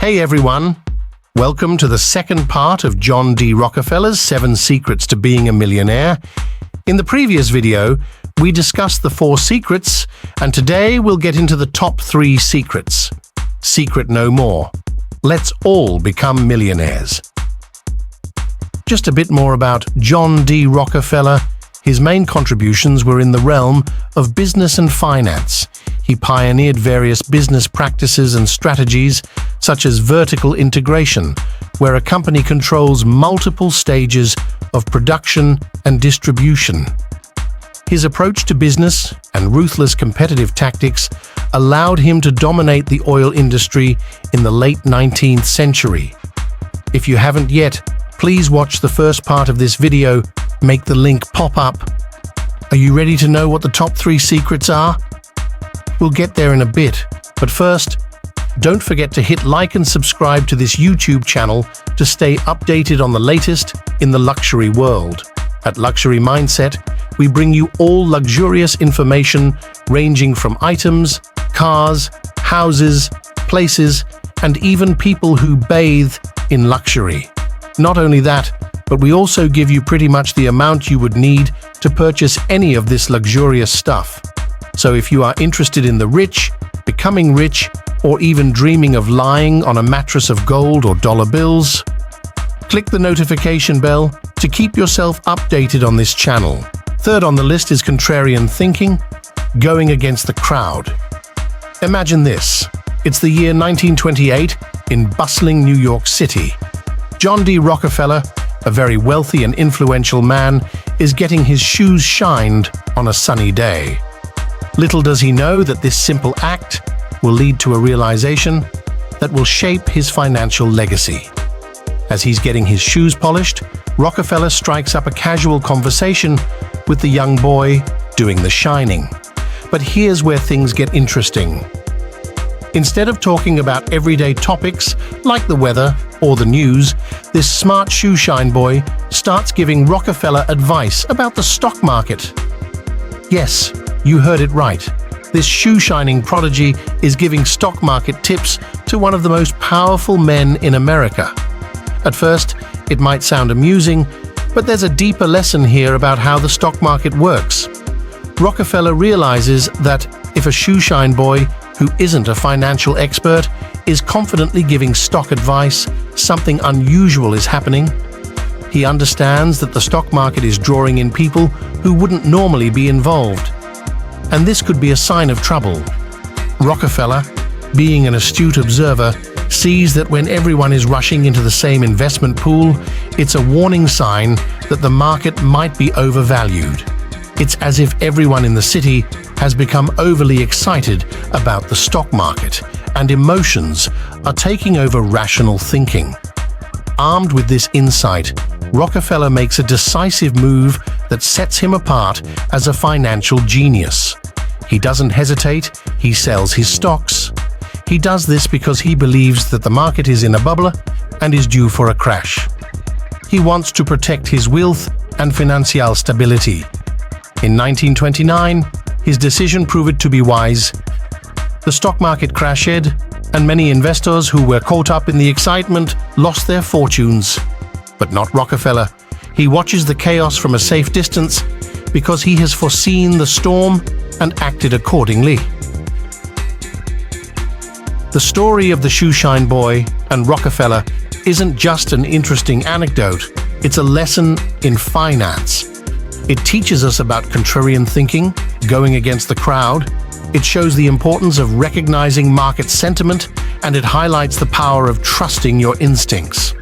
Hey everyone, welcome to the second part of John D Rockefeller's 7 Secrets to Being a Millionaire. In the previous video, we discussed the 4 secrets, and today we'll get into the top 3 secrets. Secret no more. Let's all become millionaires. Just a bit more about John D Rockefeller. His main contributions were in the realm of business and finance. He pioneered various business practices and strategies, such as vertical integration, where a company controls multiple stages of production and distribution. His approach to business and ruthless competitive tactics allowed him to dominate the oil industry in the late 19th century. If you haven't yet, please watch the first part of this video. Make the link pop up. Are you ready to know what the top 3 secrets are? We'll get there in a bit, but first, don't forget to hit like and subscribe to this YouTube channel to stay updated on the latest in the luxury world. At Luxury Mindset, we bring you all luxurious information ranging from items, cars, houses, places, and even people who bathe in luxury. Not only that, but we also give you pretty much the amount you would need to purchase any of this luxurious stuff. So if you are interested in the rich, becoming rich, or even dreaming of lying on a mattress of gold or dollar bills, click the notification bell to keep yourself updated on this channel. Third on the list is contrarian thinking, going against the crowd. Imagine this. It's the year 1928 in bustling New York City. John D Rockefeller, a very wealthy and influential man, is getting his shoes shined on a sunny day. Little does he know that this simple act will lead to a realization that will shape his financial legacy. As he's getting his shoes polished, Rockefeller strikes up a casual conversation with the young boy doing the shining. But here's where things get interesting. Instead of talking about everyday topics like the weather or the news, this smart shoe shine boy starts giving Rockefeller advice about the stock market. Yes, you heard it right. This shoe-shining prodigy is giving stock market tips to one of the most powerful men in America. At first, it might sound amusing, but there's a deeper lesson here about how the stock market works. Rockefeller realizes that if a shoe-shine boy who isn't a financial expert is confidently giving stock advice, something unusual is happening. He understands that the stock market is drawing in people who wouldn't normally be involved. And this could be a sign of trouble. Rockefeller, being an astute observer, sees that when everyone is rushing into the same investment pool, it's a warning sign that the market might be overvalued. It's as if everyone in the city has become overly excited about the stock market, and emotions are taking over rational thinking. Armed with this insight, Rockefeller makes a decisive move that sets him apart as a financial genius. He doesn't hesitate, he sells his stocks. He does this because he believes that the market is in a bubble and is due for a crash. He wants to protect his wealth and financial stability. In 1929, his decision proved to be wise. The stock market crashed, and many investors who were caught up in the excitement lost their fortunes. But not Rockefeller. He watches the chaos from a safe distance because he has foreseen the storm and acted accordingly. The story of the shoeshine boy and Rockefeller isn't just an interesting anecdote, it's a lesson in finance. It teaches us about contrarian thinking, going against the crowd. It shows the importance of recognizing market sentiment, and it highlights the power of trusting your instincts.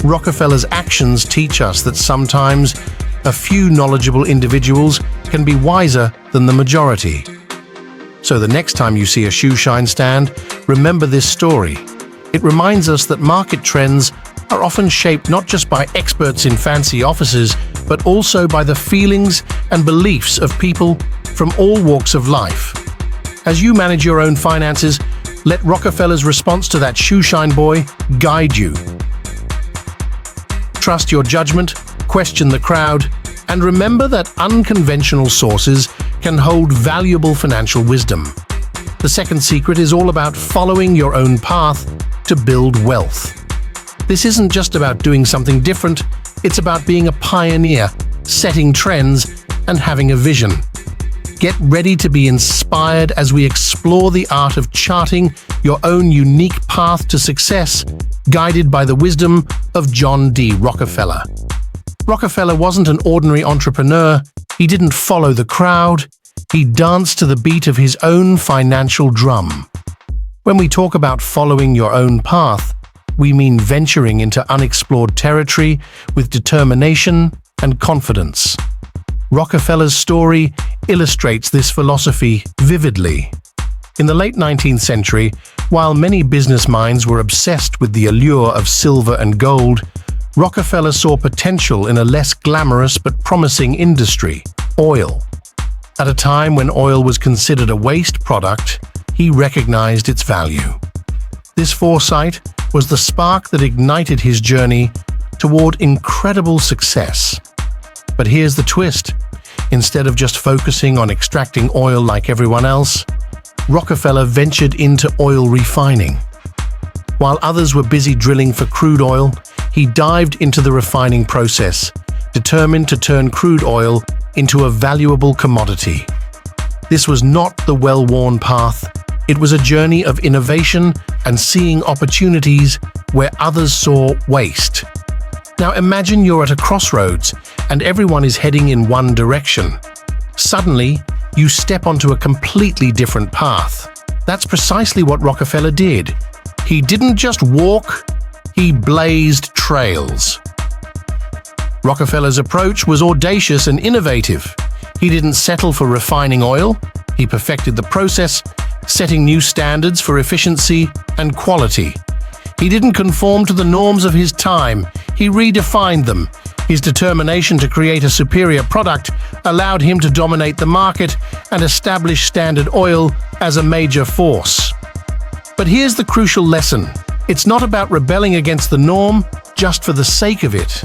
Rockefeller's actions teach us that sometimes a few knowledgeable individuals can be wiser than the majority. So the next time you see a shoe shine stand, remember this story. It reminds us that market trends are often shaped not just by experts in fancy offices, but also by the feelings and beliefs of people from all walks of life. As you manage your own finances, let Rockefeller's response to that shoe shine boy guide you. Trust your judgment, question the crowd, and remember that unconventional sources can hold valuable financial wisdom. The second secret is all about following your own path to build wealth. This isn't just about doing something different, it's about being a pioneer, setting trends, and having a vision. Get ready to be inspired as we explore the art of charting your own unique path to success, guided by the wisdom of John D Rockefeller. Rockefeller wasn't an ordinary entrepreneur. He didn't follow the crowd. He danced to the beat of his own financial drum. When we talk about following your own path, we mean venturing into unexplored territory with determination and confidence. Rockefeller's story illustrates this philosophy vividly. In the late 19th century, while many business minds were obsessed with the allure of silver and gold, Rockefeller saw potential in a less glamorous but promising industry, oil. At a time when oil was considered a waste product, he recognized its value. This foresight was the spark that ignited his journey toward incredible success. But here's the twist. Instead of just focusing on extracting oil like everyone else, Rockefeller ventured into oil refining. While others were busy drilling for crude oil, he dived into the refining process, determined to turn crude oil into a valuable commodity. This was not the well-worn path. It was a journey of innovation and seeing opportunities where others saw waste. Now imagine you're at a crossroads and everyone is heading in one direction. Suddenly, you step onto a completely different path. That's precisely what Rockefeller did. He didn't just walk, he blazed trails. Rockefeller's approach was audacious and innovative. He didn't settle for refining oil. He perfected the process, setting new standards for efficiency and quality. He didn't conform to the norms of his time. He redefined them. His determination to create a superior product allowed him to dominate the market and establish Standard Oil as a major force. But here's the crucial lesson. It's not about rebelling against the norm just for the sake of it.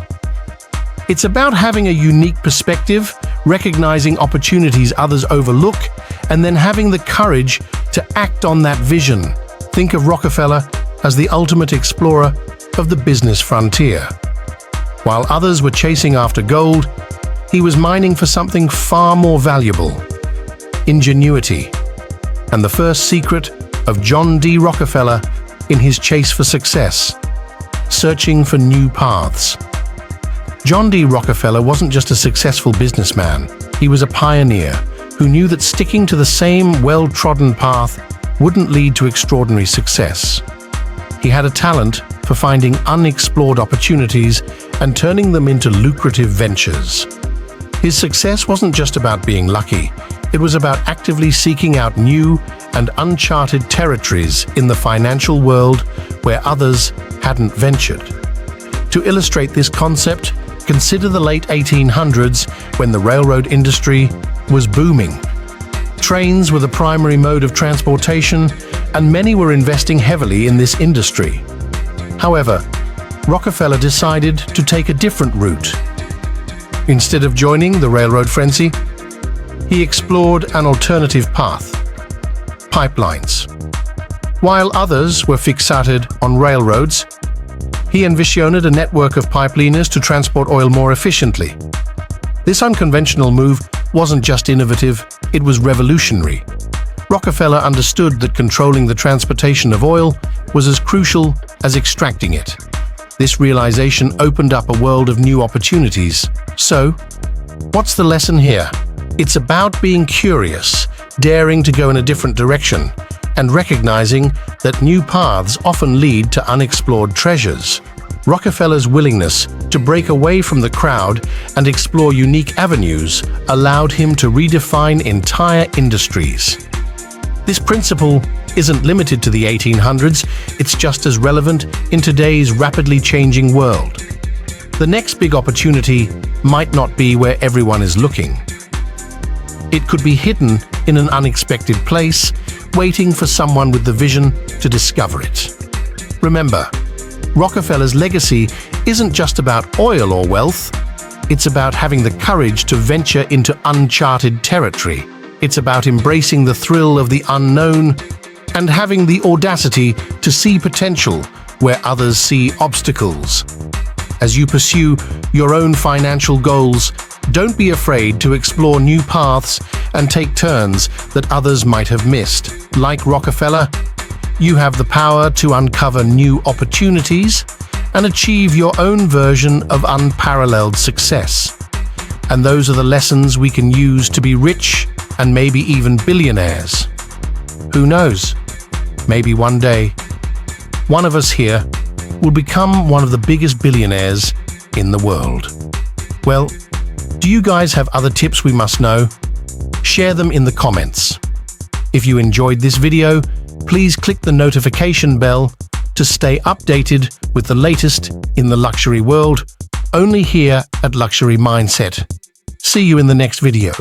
It's about having a unique perspective, recognizing opportunities others overlook, and then having the courage to act on that vision. Think of Rockefeller as the ultimate explorer of the business frontier. While others were chasing after gold, he was mining for something far more valuable: ingenuity. And the first secret of John D Rockefeller in his chase for success: searching for new paths. John D Rockefeller wasn't just a successful businessman, he was a pioneer who knew that sticking to the same well-trodden path wouldn't lead to extraordinary success. He had a talent for finding unexplored opportunities and turning them into lucrative ventures. His success wasn't just about being lucky, it was about actively seeking out new and uncharted territories in the financial world where others hadn't ventured. To illustrate this concept, consider the late 1800s when the railroad industry was booming. Trains were the primary mode of transportation, and many were investing heavily in this industry. However, Rockefeller decided to take a different route. Instead of joining the railroad frenzy, he explored an alternative path: pipelines. While others were fixated on railroads, he envisioned a network of pipelinas to transport oil more efficiently. This unconventional move wasn't just innovative, it was revolutionary. Rockefeller understood that controlling the transportation of oil was as crucial as extracting it. This realization opened up a world of new opportunities. So, what's the lesson here? It's about being curious, daring to go in a different direction, and recognizing that new paths often lead to unexplored treasures. Rockefeller's willingness to break away from the crowd and explore unique avenues allowed him to redefine entire industries. This principle isn't limited to the 1800s, it's just as relevant in today's rapidly changing world. The next big opportunity might not be where everyone is looking. It could be hidden in an unexpected place, waiting for someone with the vision to discover it. Remember, Rockefeller's legacy isn't just about oil or wealth, it's about having the courage to venture into uncharted territory. It's about embracing the thrill of the unknown and having the audacity to see potential where others see obstacles. As you pursue your own financial goals, don't be afraid to explore new paths and take turns that others might have missed. Like Rockefeller, you have the power to uncover new opportunities and achieve your own version of unparalleled success. And those are the lessons we can use to be rich and maybe even billionaires. Who knows? Maybe one day, one of us here will become one of the biggest billionaires in the world. Well, do you guys have other tips we must know? Share them in the comments. If you enjoyed this video, please click the notification bell to stay updated with the latest in the luxury world, only here at Luxury Mindset. See you in the next video.